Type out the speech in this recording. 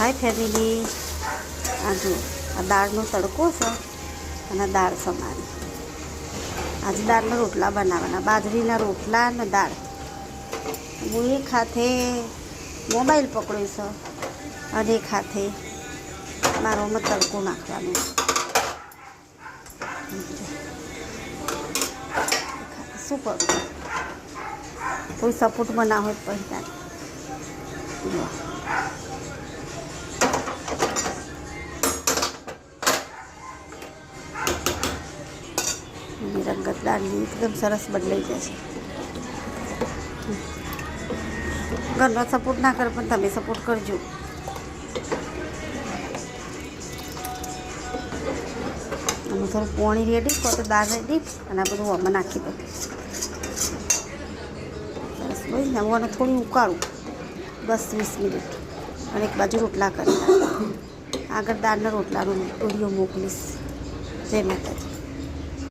હાય family, આ જો આ દાળનો તડકો છે અને દાળ સમારી. આજે દાળના રોટલા બનાવવાના, બાજરીના રોટલા અને દાળ. હું એક હાથે મોબાઈલ પકડ્યો છે અને એક હાથે મારોમાં તડકો નાખવાનો. શું કરું, કોઈ સપોર્ટ બનાવો હોય પછી રંગત દાળની એકદમ સરસ બદલાઈ જશે. ઘરનો સપોર્ટ ના કરે પણ તમે સપોર્ટ કરજો. અને થોડું પાણી રેડી કહો તો દાળ રેડી અને આ બધું આમાં નાખી દઉં. સરસ ભાઈ ને હું થોડી ઉકાળું 10-20 મિનિટ અને એક બાજુ રોટલા કરી આગળ દાળના રોટલાનો વિડીયો મોકલીશ. જય માતાજી.